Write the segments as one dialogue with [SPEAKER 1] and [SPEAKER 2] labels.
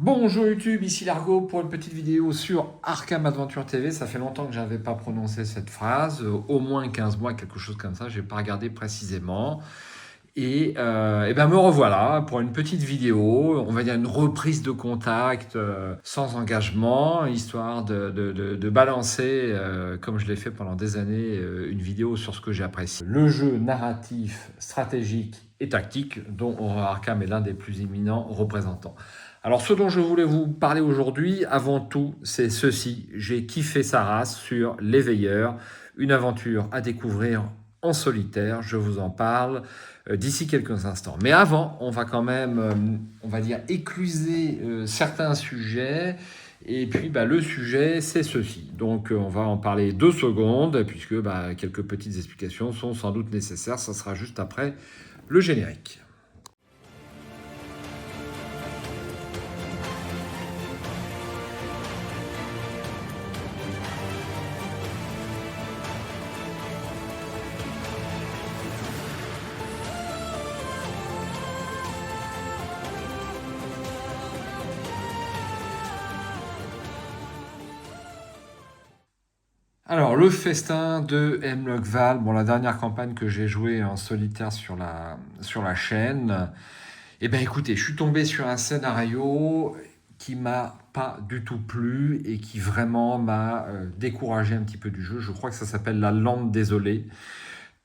[SPEAKER 1] Bonjour YouTube, ici Largo pour une petite vidéo sur Arkham Adventure TV. Ça fait longtemps que je n'avais pas prononcé cette phrase, au moins 15 mois, quelque chose comme ça, je n'ai pas regardé précisément. Et ben me revoilà pour une petite vidéo, on va dire une reprise de contact sans engagement, histoire de balancer, comme je l'ai fait pendant des années, une vidéo sur ce que j'apprécie. Le jeu narratif, stratégique et tactique dont Horror Arkham est l'un des plus éminents représentants. Alors ce dont je voulais vous parler aujourd'hui, avant tout, c'est ceci. J'ai kiffé sa race sur L'Éveilleur, une aventure à découvrir en solitaire. Je vous en parle d'ici quelques instants. Mais avant, on va quand même, on va dire, écluser certains sujets. Et puis, le sujet, c'est ceci. Donc, on va en parler 2 secondes, puisque quelques petites explications sont sans doute nécessaires. Ça sera juste après le générique. Alors, le festin de Hemlock Val, bon, la dernière campagne que j'ai jouée en solitaire sur la chaîne, eh bien écoutez, je suis tombé sur un scénario qui m'a pas du tout plu et qui vraiment m'a découragé un petit peu du jeu. Je crois que ça s'appelle La Lande Désolée.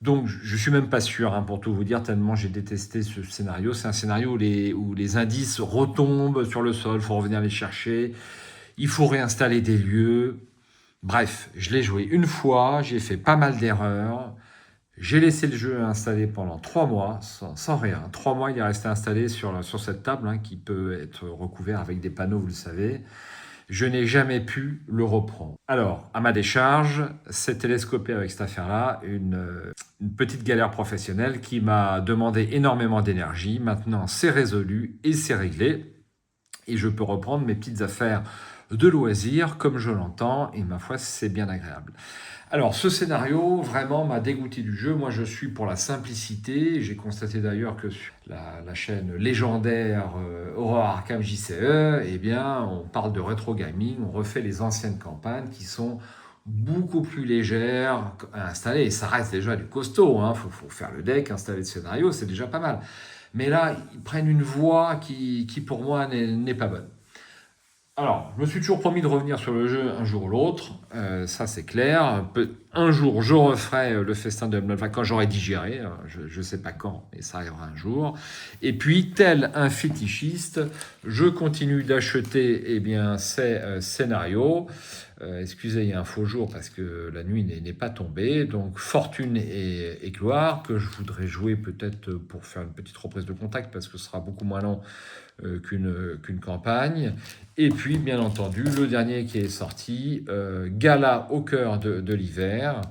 [SPEAKER 1] Donc, je suis même pas sûr, hein, pour tout vous dire, tellement j'ai détesté ce scénario. C'est un scénario où les indices retombent sur le sol, il faut revenir les chercher, il faut réinstaller des lieux. Bref, je l'ai joué une fois, j'ai fait pas mal d'erreurs. J'ai laissé le jeu installé pendant 3 mois, sans rien. 3 mois, il est resté installé sur cette table, hein, qui peut être recouvert avec des panneaux, vous le savez. Je n'ai jamais pu le reprendre. Alors, à ma décharge, c'est télescopé avec cette affaire-là, une petite galère professionnelle qui m'a demandé énormément d'énergie. Maintenant, c'est résolu et c'est réglé. Et je peux reprendre mes petites affaires de loisirs comme je l'entends, et ma foi, c'est bien agréable. Alors, ce scénario, vraiment, m'a dégoûté du jeu. Moi, je suis pour la simplicité. J'ai constaté d'ailleurs que sur la chaîne légendaire Horror Arkham JCE, eh bien, on parle de rétro gaming, on refait les anciennes campagnes qui sont beaucoup plus légères à installer. Et ça reste déjà du costaud, hein. Faut faire le deck, installer le scénario, c'est déjà pas mal. Mais là, ils prennent une voie qui pour moi, n'est pas bonne. Alors, je me suis toujours promis de revenir sur le jeu un jour ou l'autre, ça c'est clair. Un jour, je referai le festin de Hemlock Val quand j'aurai digéré, je ne sais pas quand, mais ça arrivera un jour. Et puis, tel un fétichiste, je continue d'acheter ces scénarios. Excusez, il y a un faux jour parce que la nuit n'est pas tombée. Donc, Fortune et Gloire, que je voudrais jouer peut-être pour faire une petite reprise de contact parce que ce sera beaucoup moins long qu'une campagne. Et puis, bien entendu, le dernier qui est sorti, Gala au cœur de l'hiver.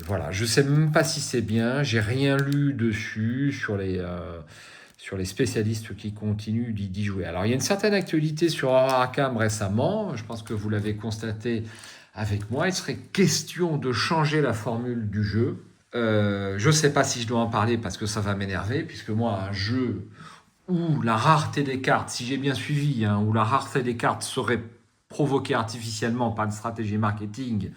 [SPEAKER 1] Voilà, je ne sais même pas si c'est bien, j'ai rien lu dessus sur les spécialistes qui continuent d'y jouer. Alors, il y a une certaine actualité sur Horror Arkham récemment, je pense que vous l'avez constaté avec moi, il serait question de changer la formule du jeu. Je ne sais pas si je dois en parler parce que ça va m'énerver, puisque moi, un jeu où la rareté des cartes, si j'ai bien suivi, hein, où la rareté des cartes serait provoquée artificiellement par une stratégie marketing,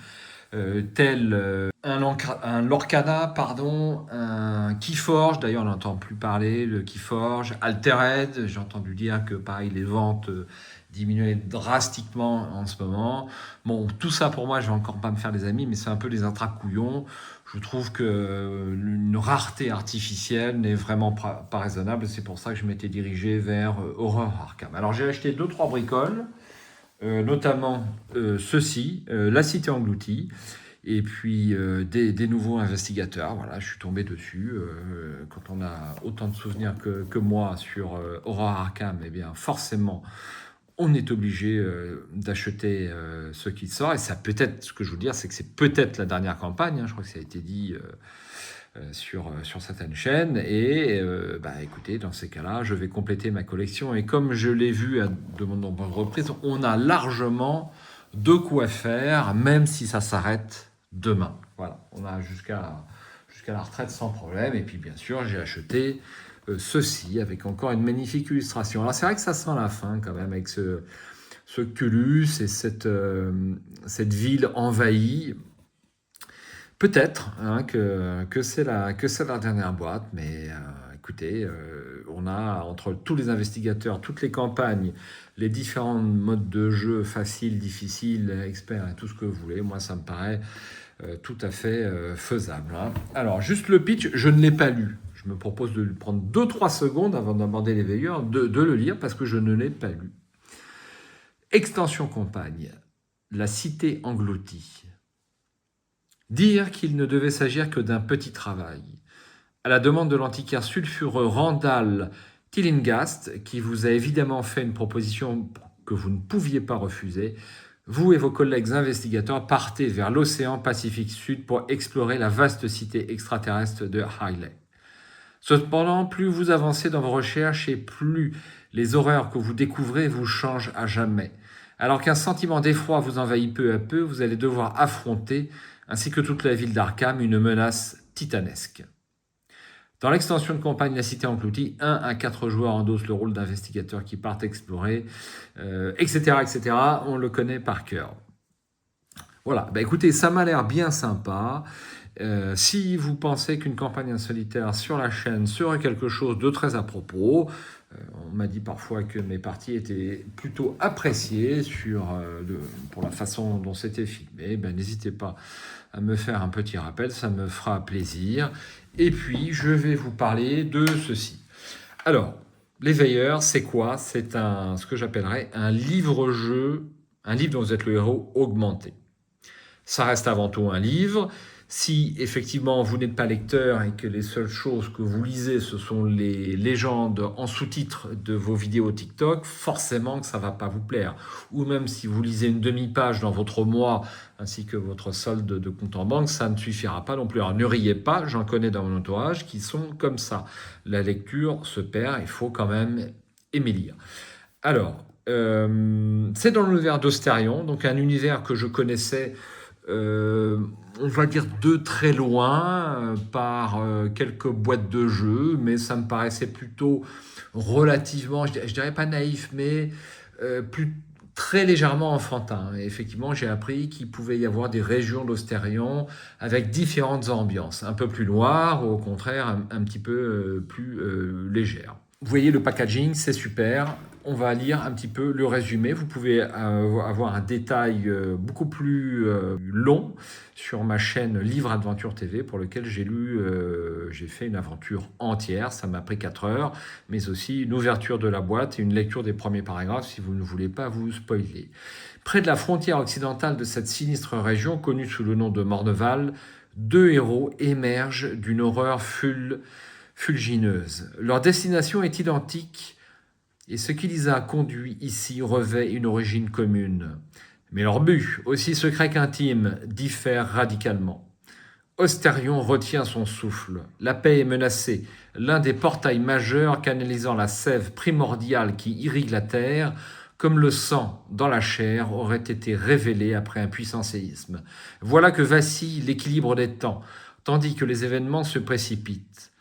[SPEAKER 1] tel un Lorcana, pardon, un Keyforge, d'ailleurs on n'entend plus parler, le Keyforge, Altered, j'ai entendu dire que pareil les ventes diminuaient drastiquement en ce moment. Bon, tout ça pour moi, je vais encore pas me faire des amis, mais c'est un peu des intracouillons. Je trouve qu'une rareté artificielle n'est vraiment pas raisonnable. C'est pour ça que je m'étais dirigé vers Horror Arkham. Alors j'ai acheté 2-3 bricoles, notamment ceci, La Cité Engloutie, et puis des nouveaux investigateurs. Voilà, je suis tombé dessus. Quand on a autant de souvenirs que moi sur Horror Arkham, eh bien forcément, on est obligé d'acheter ce qui sort. Et ça peut-être, ce que je veux dire, c'est que c'est peut-être la dernière campagne. Hein, je crois que ça a été dit sur certaines chaînes. Et écoutez, dans ces cas-là, je vais compléter ma collection. Et comme je l'ai vu à de nombreuses reprises, on a largement de quoi faire, même si ça s'arrête demain. Voilà, on a jusqu'à la retraite sans problème. Et puis, bien sûr, j'ai acheté ceci, avec encore une magnifique illustration. Alors c'est vrai que ça sent la fin quand même, avec ce Culus et cette ville envahie. Peut-être hein, que c'est la dernière boîte, mais écoutez, on a entre tous les investigateurs, toutes les campagnes, les différents modes de jeu, facile, difficile, expert et tout ce que vous voulez, moi ça me paraît tout à fait faisable. Hein. Alors, juste le pitch, je ne l'ai pas lu. Je me propose de prendre 2-3 secondes avant d'aborder les veilleurs, de le lire parce que je ne l'ai pas lu. Extension campagne. La cité engloutie. Dire qu'il ne devait s'agir que d'un petit travail. À la demande de l'antiquaire sulfureux Randall Tillinghast, qui vous a évidemment fait une proposition que vous ne pouviez pas refuser, vous et vos collègues investigateurs partez vers l'océan Pacifique Sud pour explorer la vaste cité extraterrestre de Hailey. Cependant, plus vous avancez dans vos recherches et plus les horreurs que vous découvrez vous changent à jamais. Alors qu'un sentiment d'effroi vous envahit peu à peu, vous allez devoir affronter, ainsi que toute la ville d'Arkham, une menace titanesque. Dans l'extension de campagne La Cité Engloutie, 1 à 4 joueurs endossent le rôle d'investigateurs qui partent explorer, etc., etc. On le connaît par cœur. Voilà, bah écoutez, ça m'a l'air bien sympa. Si vous pensez qu'une campagne en solitaire sur la chaîne serait quelque chose de très à propos, on m'a dit parfois que mes parties étaient plutôt appréciées pour la façon dont c'était filmé. Ben, n'hésitez pas à me faire un petit rappel, ça me fera plaisir. Et puis, je vais vous parler de ceci. Alors, Les Veilleurs, c'est quoi? C'est ce que j'appellerais un livre-jeu, un livre dont vous êtes le héros augmenté. Ça reste avant tout un livre. Si effectivement vous n'êtes pas lecteur et que les seules choses que vous lisez ce sont les légendes en sous-titres de vos vidéos TikTok, forcément que ça ne va pas vous plaire. Ou même si vous lisez une demi-page dans votre mois ainsi que votre solde de compte en banque, ça ne suffira pas non plus. Alors ne riez pas, j'en connais dans mon entourage qui sont comme ça. La lecture se perd, il faut quand même aimer lire. Alors, c'est dans l'univers d'Austérion, donc un univers que je connaissais on va dire de très loin, par quelques boîtes de jeux, mais ça me paraissait plutôt relativement, je dirais pas naïf, mais très légèrement enfantin. Et effectivement, j'ai appris qu'il pouvait y avoir des régions d'Austérion avec différentes ambiances, un peu plus noires, ou au contraire un petit peu plus légères. Vous voyez, le packaging, c'est super. On va lire un petit peu le résumé. Vous pouvez avoir un détail beaucoup plus long sur ma chaîne Livre Adventure TV pour lequel j'ai fait une aventure entière. Ça m'a pris 4 heures, mais aussi une ouverture de la boîte et une lecture des premiers paragraphes si vous ne voulez pas vous spoiler. Près de la frontière occidentale de cette sinistre région, connue sous le nom de Morneval, 2 héros émergent d'une horreur fulgineuse. Leur destination est identique et ce qui les a conduits ici revêt une origine commune. Mais leur but, aussi secret qu'intime, diffère radicalement. Austérion retient son souffle. La paix est menacée. L'un des portails majeurs canalisant la sève primordiale qui irrigue la terre, comme le sang dans la chair, aurait été révélé après un puissant séisme. Voilà que vacille l'équilibre des temps, tandis que les événements se précipitent.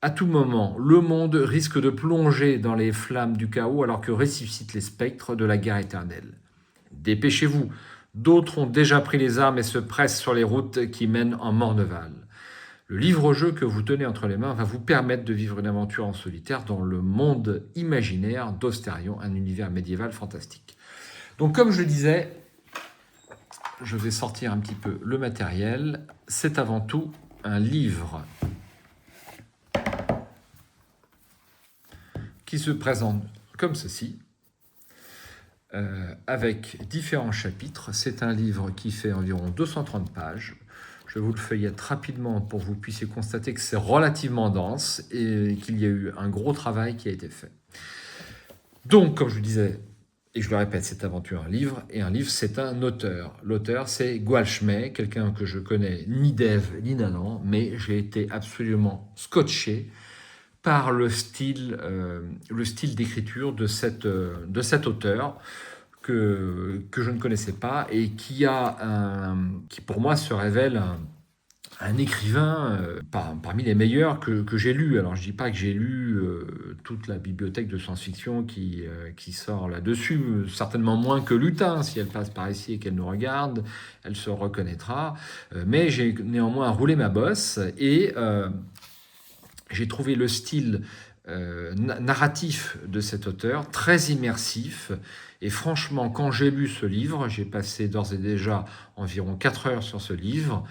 [SPEAKER 1] À tout moment, le monde risque de plonger dans les flammes du chaos alors que ressuscitent les spectres de la guerre éternelle. Dépêchez-vous, d'autres ont déjà pris les armes et se pressent sur les routes qui mènent en Morneval. Le livre-jeu que vous tenez entre les mains va vous permettre de vivre une aventure en solitaire dans le monde imaginaire d'Austérion, un univers médiéval fantastique. Donc comme je le disais, je vais sortir un petit peu le matériel. C'est avant tout un livre qui se présente comme ceci, avec différents chapitres. C'est un livre qui fait environ 230 pages. Je vous le feuillette rapidement pour que vous puissiez constater que c'est relativement dense et qu'il y a eu un gros travail qui a été fait. Donc, comme je vous disais, et je le répète, c'est avant tout un livre, et un livre, c'est un auteur. L'auteur, c'est Gwalchmai, quelqu'un que je connais ni d'Ève ni d'Adam, mais j'ai été absolument scotché par le style d'écriture de cet auteur que je ne connaissais pas et qui pour moi se révèle un écrivain parmi les meilleurs que j'ai lu. Alors, je dis pas que j'ai lu toute la bibliothèque de science-fiction qui sort là-dessus, certainement moins que Lutin. Si elle passe par ici et qu'elle nous regarde, elle se reconnaîtra. Mais j'ai néanmoins roulé ma bosse et j'ai trouvé le style narratif de cet auteur très immersif. Et franchement, quand j'ai lu ce livre, j'ai passé d'ores et déjà environ 4 heures sur ce livre,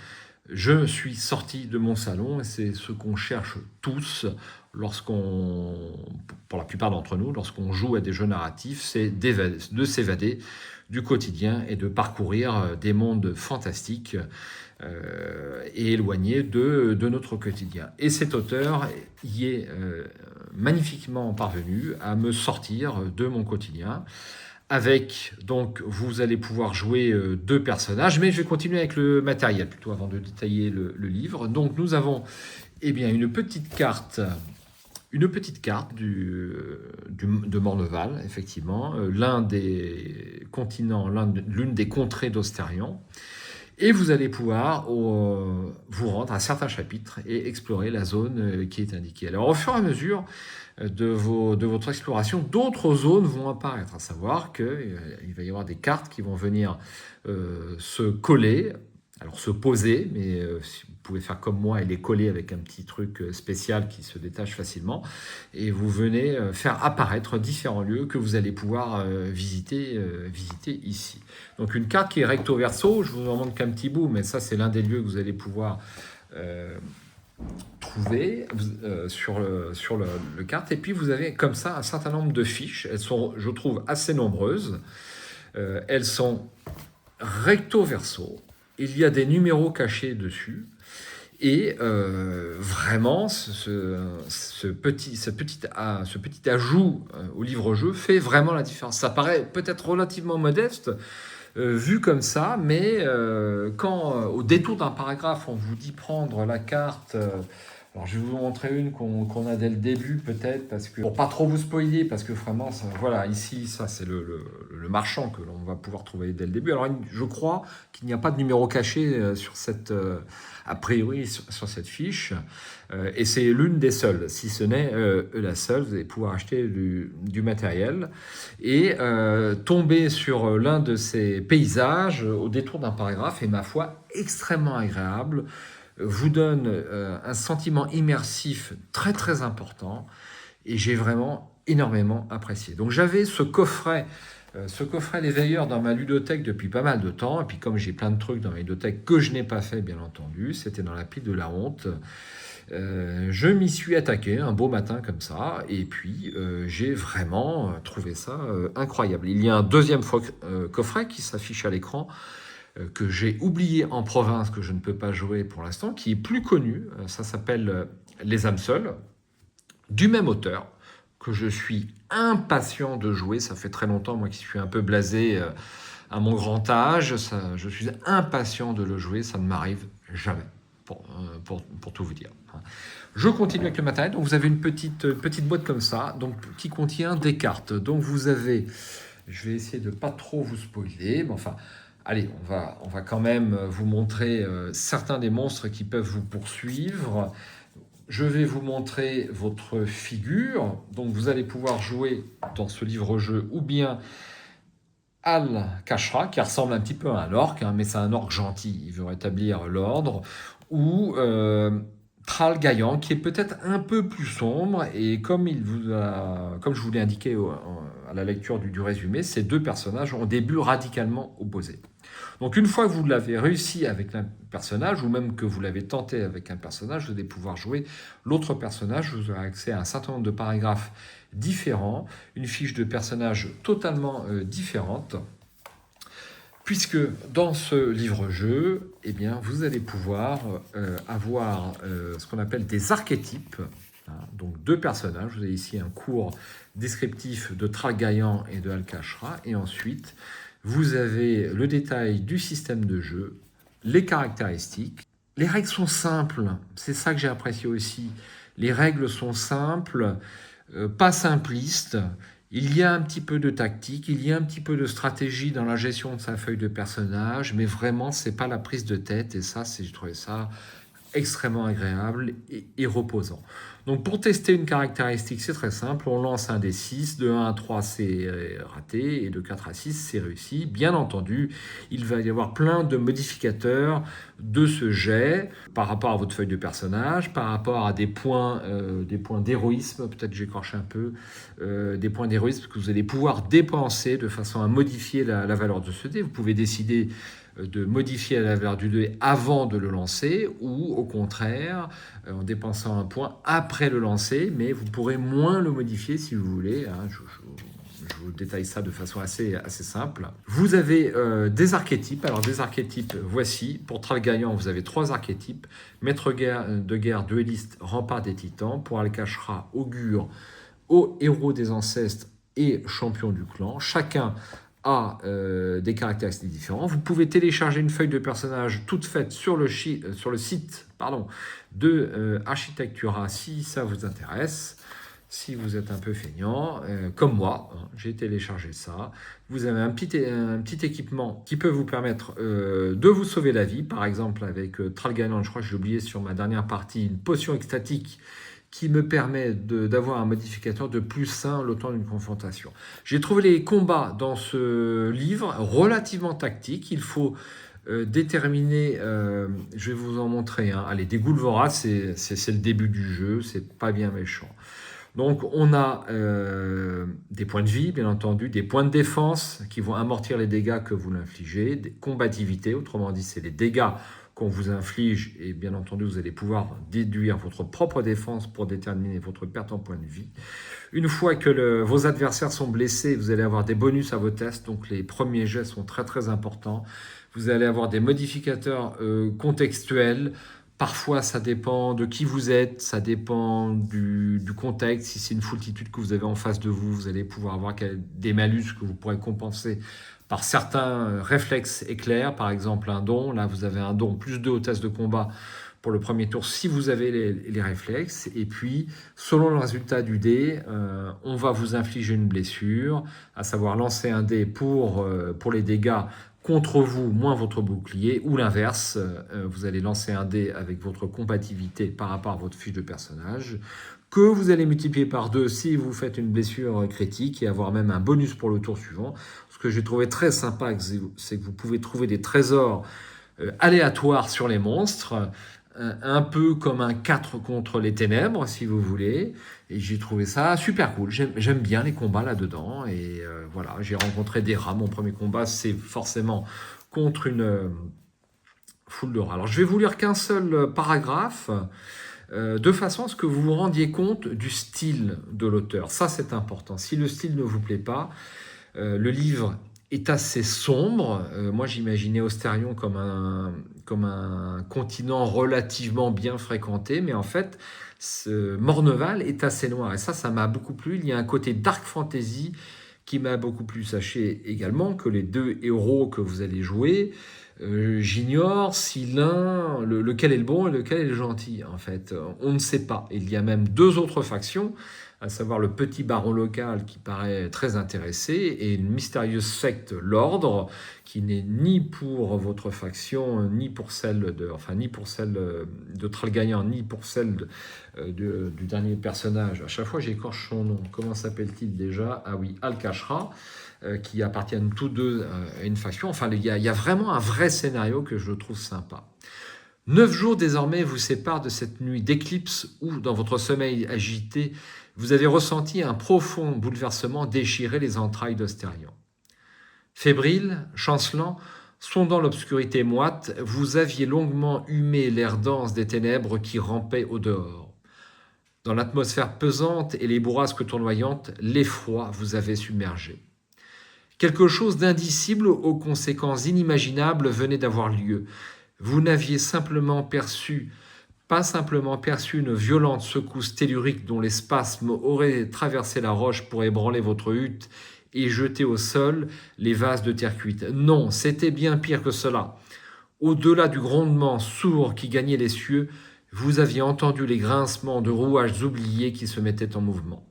[SPEAKER 1] je suis sorti de mon salon, et c'est ce qu'on cherche tous lorsqu'on, pour la plupart d'entre nous, lorsqu'on joue à des jeux narratifs, c'est de s'évader du quotidien et de parcourir des mondes fantastiques et éloignés de notre quotidien. Et cet auteur y est magnifiquement parvenu à me sortir de mon quotidien. Avec, donc, vous allez pouvoir jouer 2 personnages, mais je vais continuer avec le matériel, plutôt avant de détailler le livre. Donc, nous avons eh bien, une petite carte de Morneval, effectivement, l'un des continents, l'une des contrées d'Ostarion. Et vous allez pouvoir vous rendre à certains chapitres et explorer la zone qui est indiquée. Alors, au fur et à mesure de votre exploration, d'autres zones vont apparaître, à savoir qu'il va y avoir des cartes qui vont venir se coller, alors se poser, mais si vous pouvez faire comme moi et les coller avec un petit truc spécial qui se détache facilement, et vous venez faire apparaître différents lieux que vous allez pouvoir visiter ici. Donc une carte qui est recto verso, je vous en montre qu'un petit bout, mais ça c'est l'un des lieux que vous allez pouvoir trouver sur le carte. Et puis vous avez comme ça un certain nombre de fiches. Elles sont, je trouve, assez nombreuses. Elles sont recto verso. Il y a des numéros cachés dessus. Et vraiment, ce petit ajout au livre-jeu fait vraiment la différence. Ça paraît peut-être relativement modeste, vu comme ça, mais quand au détour d'un paragraphe, on vous dit prendre la carte. Alors je vais vous montrer une qu'on a dès le début peut-être, parce que pour pas trop vous spoiler, parce que vraiment, voilà, ici, ça c'est le marchand que l'on va pouvoir trouver dès le début. Alors je crois qu'il n'y a pas de numéro caché sur cette, a priori, sur cette fiche, et c'est l'une des seules, si ce n'est la seule. Vous allez pouvoir acheter du matériel et tomber sur l'un de ces paysages au détour d'un paragraphe, et ma foi, extrêmement agréable, vous donne un sentiment immersif très très important, et j'ai vraiment énormément apprécié. Donc j'avais ce coffret Les Veilleurs dans ma ludothèque depuis pas mal de temps, et puis comme j'ai plein de trucs dans ma ludothèque que je n'ai pas fait, bien entendu, c'était dans la pile de la honte, je m'y suis attaqué un beau matin comme ça, et puis j'ai vraiment trouvé ça incroyable. Il y a un deuxième coffret qui s'affiche à l'écran, que j'ai oublié en province, que je ne peux pas jouer pour l'instant, qui est plus connu. Ça s'appelle Les âmes seules, du même auteur, que je suis impatient de jouer. Ça fait très longtemps, moi qui suis un peu blasé à mon grand âge, je suis impatient de le jouer, ça ne m'arrive jamais, pour tout vous dire. Je continue avec le matériel. Donc vous avez une petite boîte comme ça, donc, qui contient des cartes. Donc vous avez, je vais essayer de ne pas trop vous spoiler, mais enfin, allez, on va quand même vous montrer certains des monstres qui peuvent vous poursuivre. Je vais vous montrer votre figure. Donc vous allez pouvoir jouer dans ce livre-jeu ou bien Al-Kashra, qui ressemble un petit peu à un orc, hein, mais c'est un orc gentil, il veut rétablir l'ordre, ou Thrall Gaillan, qui est peut-être un peu plus sombre, et comme je vous l'ai indiqué à la lecture du résumé, ces 2 personnages ont des buts radicalement opposés. Donc une fois que vous l'avez réussi avec un personnage, ou même que vous l'avez tenté avec un personnage, vous allez pouvoir jouer l'autre personnage. Vous aurez accès à un certain nombre de paragraphes différents, une fiche de personnage totalement différente, puisque dans ce livre-jeu, eh bien, vous allez pouvoir avoir ce qu'on appelle des archétypes. Donc 2 personnages. Vous avez ici un court descriptif de Thrall Gaillan et de Al-Kashra, et ensuite vous avez le détail du système de jeu, les caractéristiques. Les règles sont simples, c'est ça que j'ai apprécié aussi. Les règles sont simples, pas simplistes. Il y a un petit peu de tactique, il y a un petit peu de stratégie dans la gestion de sa feuille de personnage, mais vraiment, c'est pas la prise de tête. Et ça, j'ai trouvé ça extrêmement agréable et reposant. Donc pour tester une caractéristique, c'est très simple, on lance un des 6, de 1 à 3 c'est raté, et de 4 à 6 c'est réussi. Bien entendu, il va y avoir plein de modificateurs de ce jet, par rapport à votre feuille de personnage, par rapport à des points d'héroïsme, peut-être que j'écorche un peu, des points d'héroïsme que vous allez pouvoir dépenser de façon à modifier la valeur de ce dé. Vous pouvez décider de modifier la valeur du dé avant de le lancer, ou au contraire, en dépensant un point après le lancer, mais vous pourrez moins le modifier si vous voulez. Je vous détaille ça de façon assez simple. Vous avez des archétypes. Alors des archétypes, voici. Pour Thrall gagnant, vous avez 3 archétypes. Maître de guerre, duelliste, rempart des titans. Pour Al-Kashra, augure, héros des ancêtres et champion du clan. Chacun a des caractéristiques différents. Vous pouvez télécharger une feuille de personnage toute faite sur le site de Architectura si ça vous intéresse. Si vous êtes un peu feignant, comme moi, j'ai téléchargé ça. Vous avez un petit équipement qui peut vous permettre de vous sauver la vie. Par exemple, avec Thrall gagnant, je crois que j'ai oublié sur ma dernière partie, une potion extatique qui me permet d'avoir un modificateur de +1 le temps d'une confrontation. J'ai trouvé les combats dans ce livre relativement tactiques. Il faut déterminer, je vais vous en montrer. Allez, des Goulvoras, c'est le début du jeu, c'est pas bien méchant. Donc on a des points de vie, bien entendu, des points de défense qui vont amortir les dégâts que vous l'infligez, des combativité, autrement dit, c'est les dégâts qu'on vous inflige, et bien entendu, vous allez pouvoir déduire votre propre défense pour déterminer votre perte en points de vie. Une fois que vos adversaires sont blessés, vous allez avoir des bonus à vos tests, donc les premiers jets sont très très importants. Vous allez avoir des modificateurs contextuels. Parfois, ça dépend de qui vous êtes, ça dépend du contexte. Si c'est une foultitude que vous avez en face de vous, vous allez pouvoir avoir des malus que vous pourrez compenser par certains réflexes éclairs, par exemple un don. Là, vous avez un don +2 au test de combat pour le premier tour si vous avez les réflexes. Et puis, selon le résultat du dé, on va vous infliger une blessure, à savoir lancer un dé pour les dégâts contre vous, moins votre bouclier, ou l'inverse, vous allez lancer un dé avec votre combativité par rapport à votre fiche de personnage, que vous allez multiplier par 2 si vous faites une blessure critique, et avoir même un bonus pour le tour suivant. Ce que j'ai trouvé très sympa, c'est que vous pouvez trouver des trésors aléatoires sur les monstres, un peu comme un 4 contre les ténèbres, si vous voulez. Et j'ai trouvé ça super cool. J'aime bien les combats là-dedans. Et voilà, j'ai rencontré des rats. Mon premier combat, c'est forcément contre une foule de rats. Alors, je vais vous lire qu'un seul paragraphe, de façon à ce que vous vous rendiez compte du style de l'auteur. Ça, c'est important. Si le style ne vous plaît pas, le livre est assez sombre. Moi, j'imaginais Ostarion comme un continent relativement bien fréquenté, mais en fait, Morneval est assez noir. Et ça m'a beaucoup plu. Il y a un côté dark fantasy qui m'a beaucoup plu. Sachez également que les 2 héros que vous allez jouer, j'ignore si lequel est le bon et lequel est le gentil. En fait, on ne sait pas. Il y a même 2 autres factions, à savoir le petit baron local qui paraît très intéressé, et une mystérieuse secte, l'Ordre, qui n'est ni pour votre faction, ni pour celle de Thrall gagnant, ni pour celle du dernier personnage. À chaque fois, j'écorche son nom. Comment s'appelle-t-il déjà? Ah oui, Al-Kashra, qui appartiennent tous deux à une faction. Enfin, il y a vraiment un vrai scénario que je trouve sympa. 9 jours désormais vous séparent de cette nuit d'éclipse où, dans votre sommeil agité, vous avez ressenti un profond bouleversement déchirer les entrailles d'Ostarion. Fébrile, chancelant, sondant l'obscurité moite, vous aviez longuement humé l'air dense des ténèbres qui rampaient au dehors. Dans l'atmosphère pesante et les bourrasques tournoyantes, l'effroi vous avait submergé. Quelque chose d'indicible aux conséquences inimaginables venait d'avoir lieu. Vous n'aviez pas simplement perçu une violente secousse tellurique dont les spasmes auraient traversé la roche pour ébranler votre hutte et jeter au sol les vases de terre cuite. Non, c'était bien pire que cela. Au-delà du grondement sourd qui gagnait les cieux, vous aviez entendu les grincements de rouages oubliés qui se mettaient en mouvement.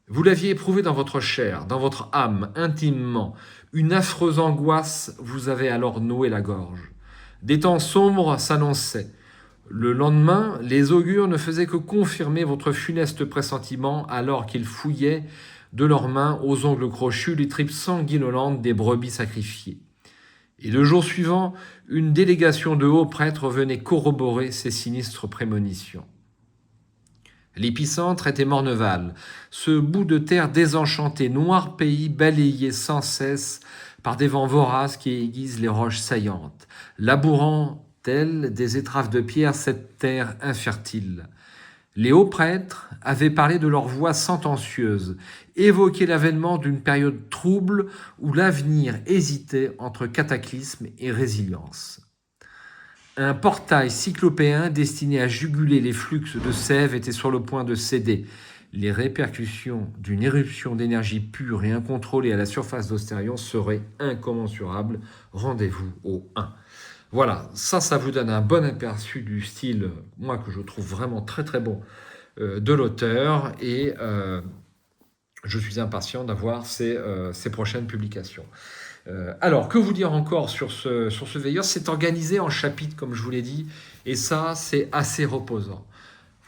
[SPEAKER 1] Vous l'aviez éprouvé dans votre chair, dans votre âme, intimement. Une affreuse angoisse vous avait alors noué la gorge. Des temps sombres s'annonçaient. Le lendemain, les augures ne faisaient que confirmer votre funeste pressentiment alors qu'ils fouillaient de leurs mains aux ongles crochus les tripes sanguinolentes des brebis sacrifiées. Et le jour suivant, une délégation de hauts prêtres venait corroborer ces sinistres prémonitions. L'épicentre était Morneval, ce bout de terre désenchanté, noir pays balayé sans cesse par des vents voraces qui aiguisent les roches saillantes, labourant telles des étraves de pierre cette terre infertile. Les hauts prêtres avaient parlé de leur voix sentencieuse, évoqué l'avènement d'une période trouble où l'avenir hésitait entre cataclysme et résilience. Un portail cyclopéen destiné à juguler les flux de sève était sur le point de céder. Les répercussions d'une éruption d'énergie pure et incontrôlée à la surface d'Ostérion seraient incommensurables. Rendez-vous au 1. Voilà, ça vous donne un bon aperçu du style, moi, que je trouve vraiment très très bon, de l'auteur, et je suis impatient d'avoir ses prochaines publications. Alors, que vous dire encore sur ce veilleur? C'est organisé en chapitres, comme je vous l'ai dit, et ça, c'est assez reposant.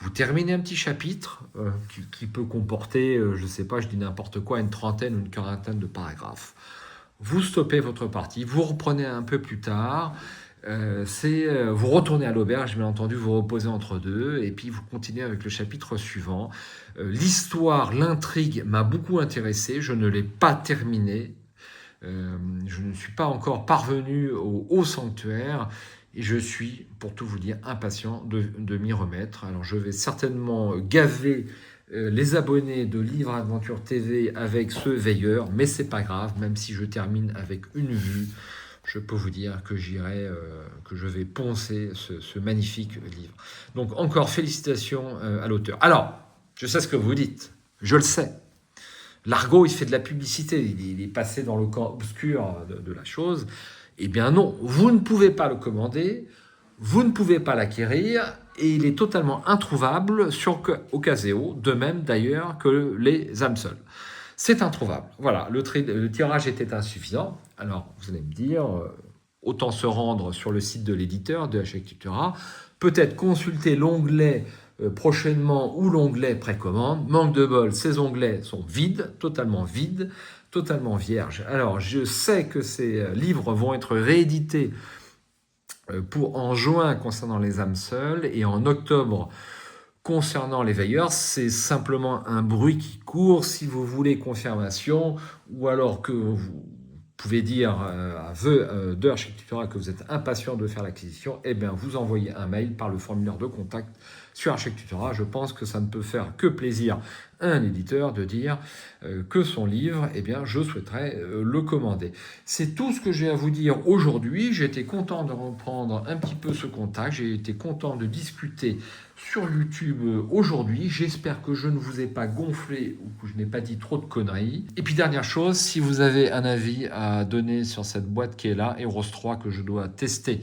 [SPEAKER 1] Vous terminez un petit chapitre qui peut comporter, je ne sais pas, je dis n'importe quoi, une trentaine ou une quarantaine de paragraphes. Vous stoppez votre partie, vous reprenez un peu plus tard, vous retournez à l'auberge, bien entendu, vous reposez entre deux, et puis vous continuez avec le chapitre suivant. L'histoire, l'intrigue m'a beaucoup intéressé, je ne l'ai pas terminé. Je ne suis pas encore parvenu au haut sanctuaire et je suis, pour tout vous dire, impatient de m'y remettre. Alors je vais certainement gaver les abonnés de Livre Aventure TV avec ce veilleur, mais c'est pas grave, même si je termine avec une vue, je peux vous dire que que je vais poncer ce magnifique livre. Donc encore félicitations à l'auteur. Alors, je sais ce que vous dites, je le sais. L'argot, il fait de la publicité, il est passé dans le camp obscur de la chose. Eh bien non, vous ne pouvez pas le commander, vous ne pouvez pas l'acquérir, et il est totalement introuvable sur Ocaseo, de même d'ailleurs que les âmes seules. C'est introuvable. Voilà, le tirage était insuffisant. Alors, vous allez me dire, autant se rendre sur le site de l'éditeur, de Hachette Cultura, peut-être consulter l'onglet prochainement ou l'onglet précommande. Manque de bol, ces onglets sont vides, totalement vierges. Alors, je sais que ces livres vont être réédités en juin concernant les âmes seules et en octobre concernant les veilleurs. C'est simplement un bruit qui court. Si vous voulez confirmation, ou alors que vous pouvez dire à vœu de Hachette Cultura que vous êtes impatient de faire l'acquisition, eh bien vous envoyez un mail par le formulaire de contact sur Hachette Cultura. Je pense que ça ne peut faire que plaisir à un éditeur de dire que son livre, eh bien, je souhaiterais le commander. C'est tout ce que j'ai à vous dire aujourd'hui. J'ai été content de reprendre un petit peu ce contact. J'ai été content de discuter sur YouTube aujourd'hui. J'espère que je ne vous ai pas gonflé ou que je n'ai pas dit trop de conneries. Et puis dernière chose, si vous avez un avis à donner sur cette boîte qui est là, Eros 3, que je dois tester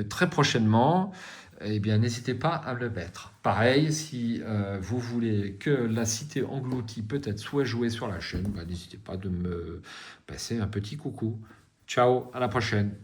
[SPEAKER 1] très prochainement, eh bien, n'hésitez pas à me le mettre. Pareil, si vous voulez que la cité engloutie peut-être soit jouée sur la chaîne, n'hésitez pas de me passer un petit coucou. Ciao, à la prochaine.